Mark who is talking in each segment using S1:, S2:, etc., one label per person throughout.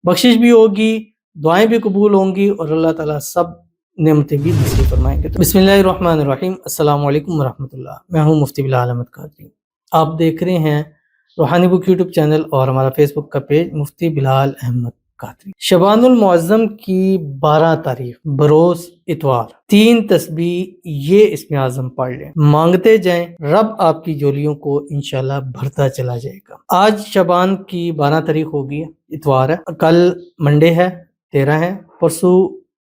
S1: बख्शिश भी होगी, दुआएं भी कबूल होंगी और अल्लाह ताला सब नेमतें भी नसीब फरमाएंगे। तो बिस्मिल्लाहिर्रहमानिर्रहीम, अस्सलाम वालेकुम रहमतुल्लाह। मैं हूँ मुफ्ती बिलाल अहमद कादरी। आप देख रहे हैं रूहानी बुक यूट्यूब चैनल और हमारा फेसबुक का पेज मुफ्ती बिलाल अहमद कादरी। शबानुल मुअज्जम की 12 तारीख बरोज इतवार 3 तस्बीह ये इसमें आज़म पढ़ लें, मांगते जाएं, रब आपकी झोलियों को इंशाल्लाह भरता चला जाएगा। आज शबान की 12 तारीख होगी, इतवार है, कल मंडे है 13 है, परसों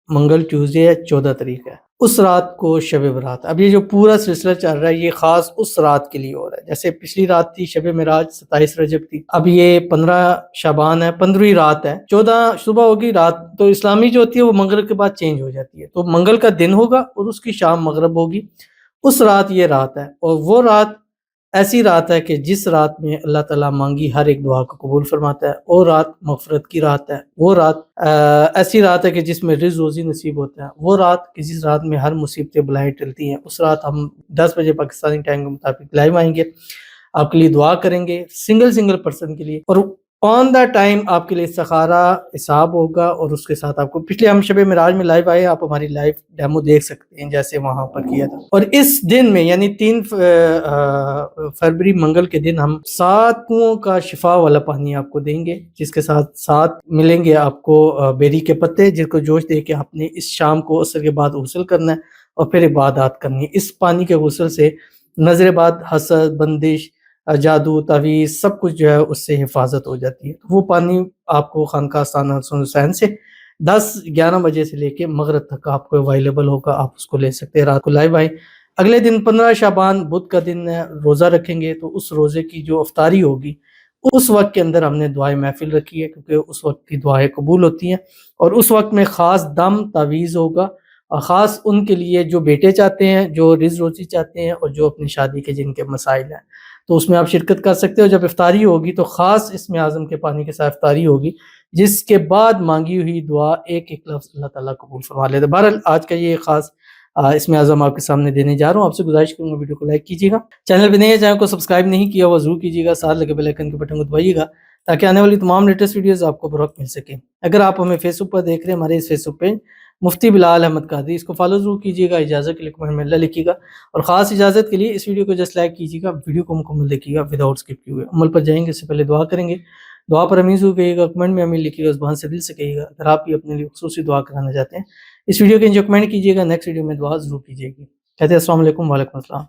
S1: मंगल ट्यूसडे है 14 तारीख है। उस रात को शब बरात। अब ये जो पूरा सिलसिला चल रहा है ये खास उस रात के लिए हो रहा है। जैसे पिछली रात थी शब मिराज 27 रजब थी, अब ये 15 शाबान है, 15वीं रात है, 14 सुबह होगी। रात तो इस्लामी जो होती है वो मंगल के बाद चेंज हो जाती है, तो मंगल का दिन होगा और उसकी शाम मगरब होगी। उस रात ये रात है और वो रात ऐसी रात है कि जिस रात में अल्लाह ताला मांगी हर एक दुआ को कबूल फरमाता है। वो रात मगफरत की रात है। वो रात ऐसी रात है कि जिसमें रिज़्क़ रोज़ी नसीब होता है। वो रात कि जिस रात में हर मुसीबतें बलाएं टलती हैं। उस रात हम 10 बजे पाकिस्तानी टाइम के मुताबिक लाइव आएंगे, आपके लिए दुआ करेंगे सिंगल पर्सन के लिए, और ऑन द टाइम आपके लिए इस्तिखारा हिसाब होगा। और उसके साथ आपको पिछले हम शब मिराज में लाइव आए, आप हमारी लाइव डेमो देख सकते हैं जैसे वहां पर किया था। और इस दिन में यानी 3 फरवरी मंगल के दिन हम 7 कुओं का शिफा वाला पानी आपको देंगे, जिसके साथ 7 मिलेंगे आपको बेरी के पत्ते, जिसको जोश दे के आपने इस शाम को असर के बाद गुस्ल करना है और फिर इबादत करनी है। इस पानी के गुस्ल से नजरबाद, हसद, बंदिश, जादू, तावीज़ सब कुछ जो है उससे हिफाजत हो जाती है। वो पानी आपको खानकाह आस्थाना हसन हुसैन से 10-11 बजे से लेके मगरिब तक आपको अवेलेबल होगा, आप उसको ले सकते हैं। रात को लाइव आए। अगले दिन 15 शाबान बुध का दिन है, रोज़ा रखेंगे, तो उस रोज़े की जो अफ्तारी होगी उस वक्त के अंदर हमने दुआएं महफिल रखी है, क्योंकि उस वक्त की दुआएं कबूल होती हैं। और उस वक्त में ख़ास दम तावीज़ होगा, और ख़ास उनके लिए जो बेटे चाहते हैं, जो रिज़्क़ रोज़ी चाहते हैं और जो अपनी शादी के जिनके मसाइल हैं, तो उसमें आप शिरकत कर सकते हो। जब इफ्तारी होगी तो ख़ास इसमें आज़म के पानी के साथ इफ्तारी होगी, जिसके बाद मांगी हुई दुआ एक एक लफ्ज़ अल्लाह ताला कबूल फरमा लेता है। बहरहाल आज का ये ख़ास इसमें आज़म आपके सामने देने जा रहा हूँ। आपसे गुजारिश करूँगा वीडियो को लाइक कीजिएगा, चैनल पर नए हैं, चैनल को सब्सक्राइब नहीं किया हुआ ज़रूर कीजिएगा, साथ लगे बेल आइकन के बटन को दबाइएगा ताकि आने वाली तमाम लेटेस्ट वीडियोज़ आपको बर वक्त मिल सके। अगर आप हमें फेसबुक पर देख रहे हैं, हमारे इस फेसबुक पेज मुफ्ती बिलाल अहमद कादरी, इसको फॉलो जरूर कीजिएगा। इजाज़त के लिए कमेंट में अल्लाह लिखिएगा और ख़ास इजाज़त के लिए इस वीडियो को जस्ट लाइक कीजिएगा, वीडियो को मुकम्मल देखिएगा विदाउट स्किप किए हुए। अमल पर जाएंगे इससे पहले दुआ करेंगे। दुआ पर अमीन ज़रूर कहिएगा, कमेंट में अमीन लिखिएगा, ज़ुबान से दिल से कहिएगा। अगर आप भी अपने लिए खुसूसी दुआ कराना चाहते हैं, इस वीडियो के नीचे कमेंट कीजिएगा, नेक्स्ट वीडियो में दुआ ज़रूर कीजिएगी। कहते हैं अस्सलाम वालेकुम। वालेकुम अस्सलाम।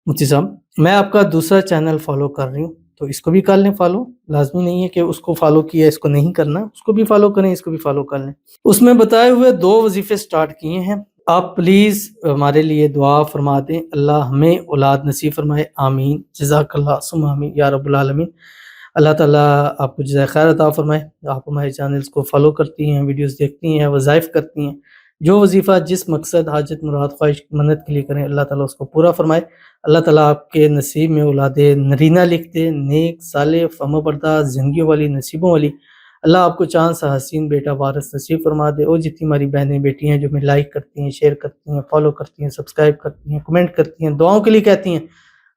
S1: मुफ्ती साहब, मैं आपका दूसरा चैनल फॉलो कर रही हूँ, तो इसको भी कर लें फॉलो। लाजमी नहीं है कि उसको फॉलो किया इसको नहीं करना, उसको भी फॉलो करें, इसको भी फॉलो कर लें। उसमें बताए हुए 2 वजीफे स्टार्ट किए हैं, आप प्लीज़ हमारे लिए दुआ फरमा दें। अल्लाह हमें औलाद नसीब फरमाए, आमीन। जज़ाकल्लाह सुम्मा आमीन या रब्बुल आलमीन। अल्लाह ताला आपको जज़ाए खैर अता फरमाए। आप हमारे चैनल्स को फॉलो करती हैं, वीडियोस देखती हैं, वज़ाइफ करती हैं, जो वजीफ़ा जिस मकसद, हाजत, मुराद, ख्वाहिश, मन्नत के लिए करें, अल्लाह ताला उसको पूरा फरमाए। अल्लाह ताला आपके नसीब में औलादे नरीना लिख दे, नेक, साले, फर्माबरदार, ज़िंदगियों वाली, नसीबों वाली। अल्लाह आपको चाँद सा हसीन बेटा वारिस नसीब फरमा दे। और जितनी हमारी बहनें बेटी हैं जो हमें लाइक करती हैं, शेयर करती हैं, फॉलो करती हैं, सब्सक्राइब करती हैं, कमेंट करती हैं, दुआओं के लिए कहती हैं,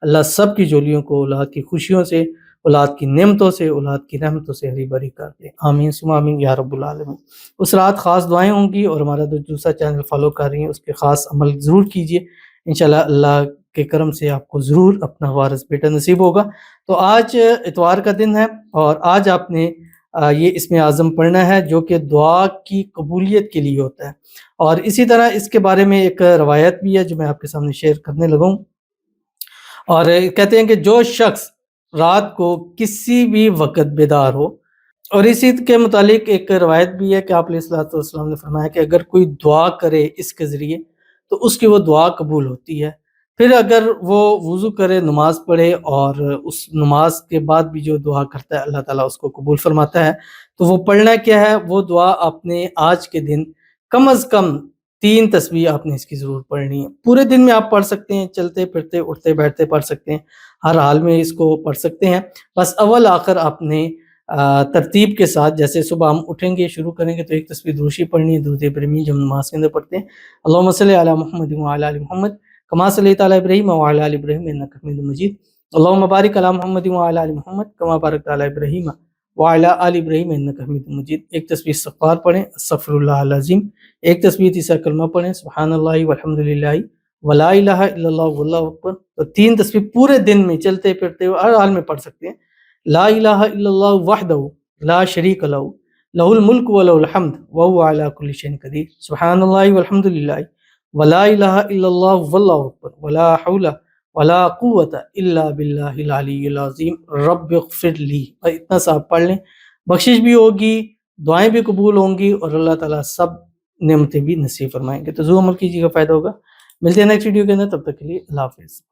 S1: अल्लाह सब की झोलियों को औलाद की खुशियों से, औलाद की नेमतों से, औलाद की रहमतों से हरी भरी कर दे, आमीन सुम्मा आमीन या रब्बुल आलमीन। उस रात ख़ास दुआएं होंगी और हमारा जो दूसरा चैनल फॉलो कर रही हैं उसके ख़ास अमल ज़रूर कीजिए। इंशाल्लाह अल्लाह के करम से आपको ज़रूर अपना वारिस बेटा नसीब होगा। तो आज इतवार का दिन है और आज आपने ये इसमें आज़म पढ़ना है जो कि दुआ की कबूलियत के लिए होता है। और इसी तरह इसके बारे में एक रवायत भी है जो मैं आपके सामने शेयर करने लगा हूँ। और कहते हैं कि जो शख्स रात को किसी भी वक़्त बेदार हो, और इसी के मुतालिक एक रवायत भी है कि आप अलैहिस्सलातु वस्सलाम ने फरमाया कि अगर कोई दुआ करे इसके ज़रिए तो उसकी वो दुआ कबूल होती है। फिर अगर वो वुज़ू करे, नमाज़ पढ़े और उस नमाज के बाद भी जो दुआ करता है अल्लाह ताला उसको कबूल फरमाता है। तो वो पढ़ना क्या है, वो दुआ आपने आज के दिन कम अज़ कम 3 तस्बीह आपने इसकी ज़रूर पढ़नी है। पूरे दिन में आप पढ़ सकते हैं, चलते फिरते, उठते बैठते पढ़ सकते हैं, हर हाल में इसको पढ़ सकते हैं। बस अव्वल आखिर आपने तरतीब के साथ, जैसे सुबह हम उठेंगे शुरू करेंगे तो एक तस्बीह दुरूशी पढ़नी है, दुरूद इब्राहिमी जो हम नमाज के अंदर पढ़ते हैं, अल्लाहुम्मा सल्लि अला मुहम्मद व अला आलि मुहम्मद कमा सल्लैता अला इब्राहीम व अला आलि इब्राहीम इन्नका हमीदुम मजीद, अल्लाहुम्मा बारिक अला मुहम्मद व अला आलि मुहम्मद कमा बारकता अला इब्राहीम وعلی آل ابراہیم انک حمید مجید. ایک تسبیح استغفار پڑھیں استغفراللہ العظیم. ایک تسبیح تیسرا کلمہ پڑھیں سبحان اللہ والحمدللہ ولا الہ الا اللہ واللہ اکبر. تو 3 تسبیح پورے دن میں چلتے پھرتے ہر حال میں پڑھ سکتے ہیں. لا الہ الا اللہ وحدہ لا شریک لہ لہ الملک ولہ الحمد وہو علی کل شیء قدیر. سبحان اللہ والحمدللہ ولا الہ الا اللہ واللہ اکبر ولا حول ولا قوت الا باللہ العلی العظیم رب اغفر لی. اتنا سا آپ پڑھ لیں، بخشش بھی ہوگی، دعائیں بھی قبول ہوں گی، اور اللہ تعالیٰ سب نعمتیں بھی نصیب فرمائیں گے. تو ضرور عمل کیجیے گا، فائدہ ہوگا. ملتے ہیں نیکسٹ ویڈیو کے اندر، تب تک کے لیے اللہ حافظ.